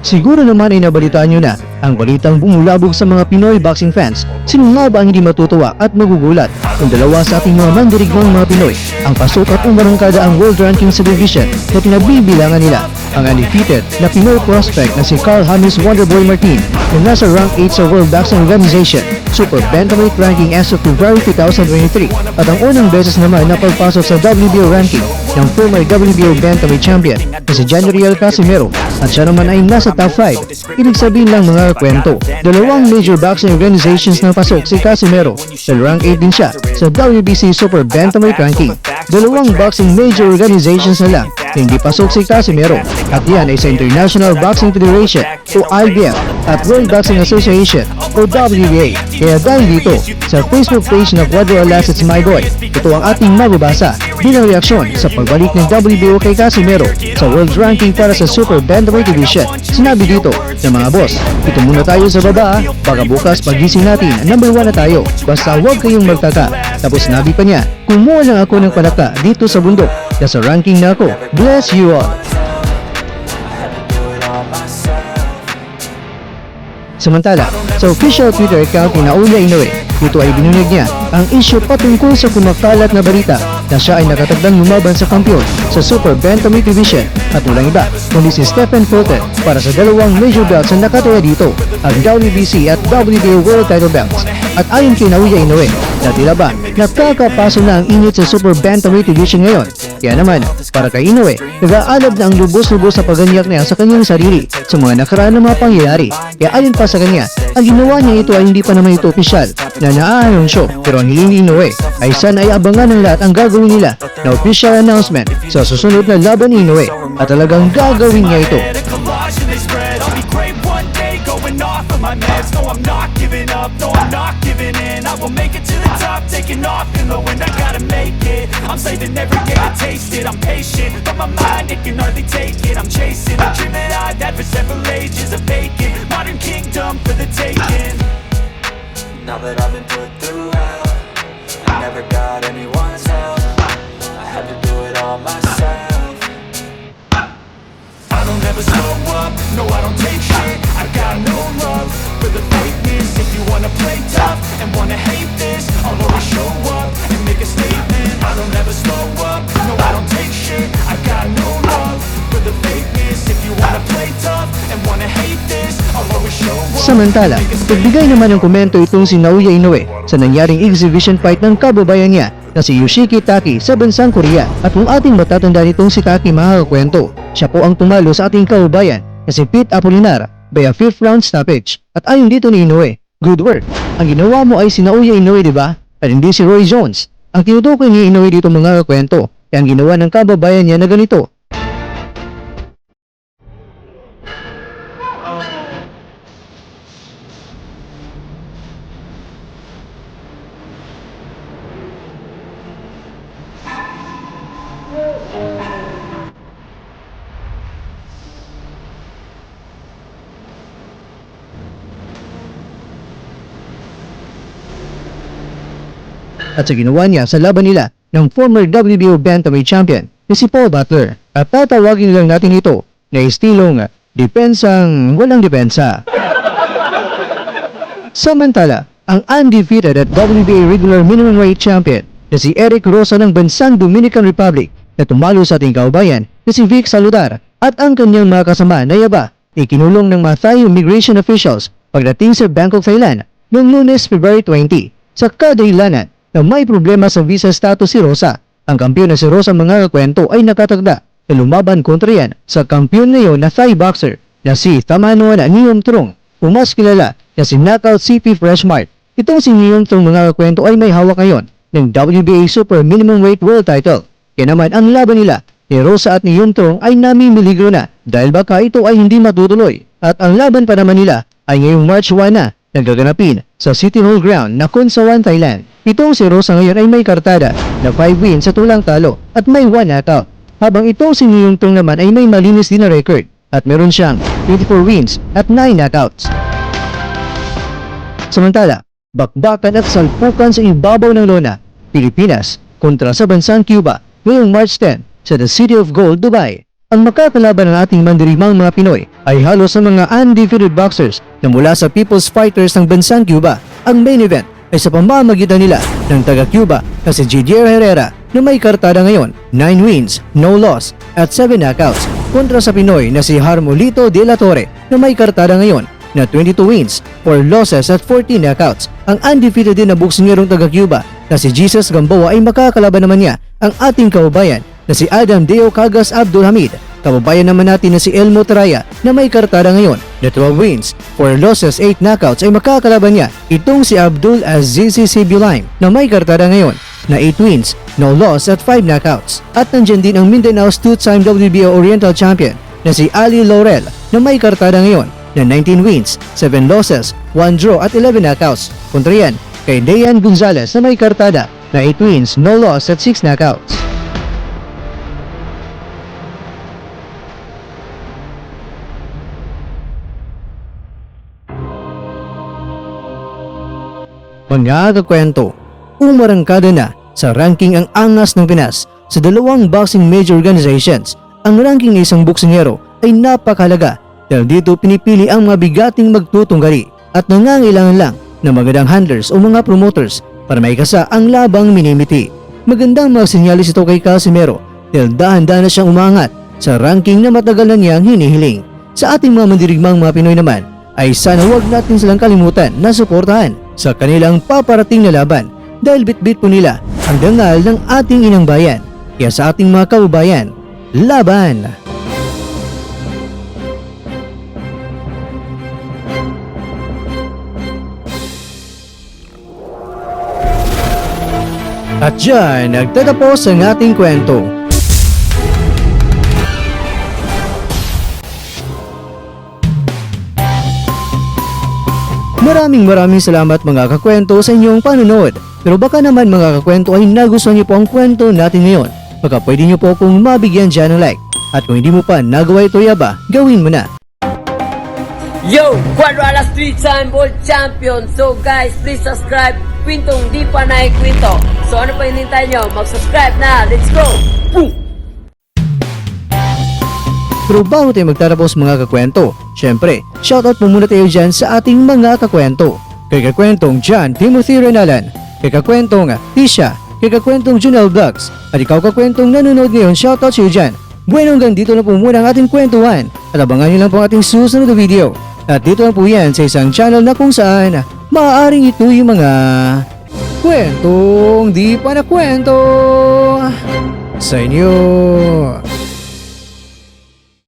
Siguro naman ay nabalitaan nyo na ang balitang bumulabog sa mga Pinoy boxing fans. Sino nga ba ang hindi matutuwa at magugulat kung dalawa sa ating mga mandirigmang mga Pinoy ang pasok at umarangkada ang world ranking sa division na pinabibilangan nila? Ang undefeated na Pinoy prospect na si Carl James Wonderboy Martin na nasa rank 8 sa World Boxing Organization Super Bantamweight ranking as of February 2023 at ang unang beses naman na pagpasok sa WBO ranking ng former WBO Bantamweight champion na si Janriel Casimero at siya naman ay nasa top 5. Ibig sabihin lang mga kwento, dalawang major boxing organizations na pasok si Casimero sa rank 8 din siya sa WBC Super Bantamweight ranking. Dalawang boxing major organizations na lang hindi pasok si Casimero at yan ay sa International Boxing Federation o IBF at World Boxing Association o WBA. Kaya dahil dito, sa Facebook page ng Cuadro Alas My Boy, ito ang ating mababasa bilang reaksyon sa pagbalik ng WBO kay Casimero sa world ranking para sa Super Bantamweight Division. Sinabi dito na mga boss, ito muna tayo sa baba, baka bukas pagising natin number 1 na tayo, basta huwag kayong magtaka. Tapos sinabi pa niya, kumuha lang ako ng palaka dito sa bundok, nasa ranking na ako, bless you all. Samantala, sa official Twitter account ni Naoya Inoue, ito ay binunyag niya ang issue patungkol sa kumakalat na balita na siya ay nakatagdang lumaban sa kampiyon sa Super Bantamweight Division at walang iba kundi si Stephen Fulton para sa dalawang major belts na nakataya dito, ang WBC at WBO World Title belts. At ayon kay Naoya Inoue, na tila ba nakakapaso na ang init sa Super Bantamweight Division ngayon. Kaya naman, para kay Inoue, nag-aalab na ang lubos-lubos sa paganyak niya sa kanyang sarili sa mga nakaraan na mga pangyayari. Kaya ayon pa sa kanya, ang ginawa niya ito ay hindi pa naman ito opisyal na naaanunsyo, pero ang hiling ni Inoue ay sana ay abangan ng lahat ang gagawin nila na official announcement sa susunod na laban ni Inoue at talagang gagawin niya ito. I'm saving every day to taste it. I'm patient, but my mind, it can hardly take it. I'm chasing a dream that I've had for several ages. A vacant modern kingdom for the taking. Now that I've been put through hell, I never got anyone's help. I had to do it all myself. I don't ever slow up, no I don't take shit. I got no love for the fakeness. If you wanna play tough and wanna hate this, I'll always show up and make a statement. I don't ever slow up, no I don't take shit. I got no love for the fakeness. If you wanna play tough and wanna hate this, I'll always show up. Samantala, nagbigay naman ng komento itong si Naoya Inoue sa nangyaring exhibition fight ng kababayan niya na si Yoshiki Taki sa bansang Korea. At kung ating matatandaan itong si Taki makakakwento, siya po ang tumalo sa ating kababayan na si Pete Apolinar by a 5th round stoppage. At ayon dito ni Inoue, good work. Ang ginawa mo ay si Naoya Inoue, diba? At hindi si Roy Jones. Ang tinutukoy ni Inoue dito mga kakwento ay ang ginawa ng kababayan niya na ganito. At sa ginawa niya sa laban nila ng former WBO Bantamweight champion na si Paul Butler. At tatawagin lang natin ito na estilong depensang walang depensa. Samantala, ang undefeated at WBA regular minimum weight champion na si Eric Rosa ng bansang Dominican Republic na tumalo sa ating kaubayan na si Vic Saludar at ang kanyang mga kasama na yaba ikinulong ng mga Thai immigration officials pagdating sa Bangkok, Thailand noong Lunes, February 20 sa kadahilanan na may problema sa visa status si Rosa. Ang kampiyon na si Rosa mga kwento ay nakatagda na lumaban kontra yan sa kampiyon ngayon na Thai boxer na si Thamanoan Niyom Trong o mas kilala na si Knockout CP Freshmart. Itong si Niyom Trong mga kwento ay may hawak ngayon ng WBA Super Minimum Weight World Title. Kaya naman ang laban nila ni Rosa at Niyom Trong ay namimiligro na dahil baka ito ay hindi matutuloy. At ang laban pa naman nila ay ngayong March 1 na nagaganapin sa City Hall Ground na Khonsawan, Thailand. Itong si Rosa ngayon ay may kartada na 5 wins sa tulang talo at may 1 knockout. Habang itong si Niyom Trong naman ay may malinis din na record at meron siyang 24 wins at 9 knockouts. Samantala, bakbakan at salpukan sa ibabaw ng lona, Pilipinas kontra sa bansang Cuba ngayong March 10 sa The City of Gold, Dubai. Ang makakalaban ng ating mandirigmang mga Pinoy ay halos sa mga undefeated boxers na mula sa People's Fighters ng bansang Cuba. Ang main event ay sa pamamagitan nila ng taga-Cuba na si Jidier Herrera na may kartada ngayon, 9 wins, no loss at 7 knockouts kontra sa Pinoy na si Harmolito de la Torre na may kartada ngayon na 22 wins, 4 losses at 14 knockouts. Ang undefeated din na boksingerong taga-Cuba na si Jesus Gamboa ay makakalaban naman niya ang ating kababayan na si Adam Deo Cagas Abdul Hamid. Kababayan naman natin na si Elmo Teraya na may kartada ngayon na 12 wins, 4 losses, 8 knockouts ay makakalaban niya itong si Abdul Aziz Sibulaim na may kartada ngayon na 8 wins, no loss at 5 knockouts. At nandyan din ang Mindanao's 2-time WBO Oriental Champion na si Ali Laurel na may kartada ngayon na 19 wins, 7 losses, 1 draw at 11 knockouts. Kontra yan kay Dayan Gonzalez na may kartada na 8 wins, no loss at 6 knockouts. Mga kakwento, umarangkada na sa ranking ang angas ng Pinas sa dalawang boxing major organizations. Ang ranking ng isang boksingero ay napakahalaga dahil dito pinipili ang mga bigating magtutunggali at nangangailangan lang ng magandang handlers o mga promoters para maikasa ang labang minimiti. Magandang mga sinyalis ito kay Casimero dahil dahan-dahan na siyang umangat sa ranking na matagal na niyang hinihiling. Sa ating mga mandirigmang mga Pinoy naman ay sana huwag natin silang kalimutan na suportahan sa kanilang paparating na laban dahil bitbit po nila ang dangal ng ating inang bayan. Kaya sa ating mga kababayan, laban! At dyan, nagtatapos ang ating kwento. Maraming salamat mga kakwento sa inyong panonood. Pero baka naman mga kakwento ay nagustuhan niyo po ang kwento natin ngayon. Baka pwede niyo po akong mabigyan dyan ng like. At kung hindi mo pa nagawa ito yaba, gawin mo na. Yo! Quadrala 3-time world champion! So guys, please subscribe. Kwentong di pa naikwento. So ano pa hinintay nyo? Mag-subscribe na! Let's go! Boom! Pero bago tayo magtatapos mga kakwento, syempre, shoutout po muna tayo dyan sa ating mga kakwento. Kay kakwentong John Timothy Renalan, kay kakwentong Tisha, kay kakwentong Junel Vlogs, at ikaw kakwentong nanonood ngayon, shoutout sa iyo dyan. Bueno, hanggang dito na po muna ang ating kwentuhan at abangan nyo lang po ang ating susunod na video. At dito lang po yan sa isang channel na kung saan maaaring ito yung mga kwentong di pa na kwento sa inyo.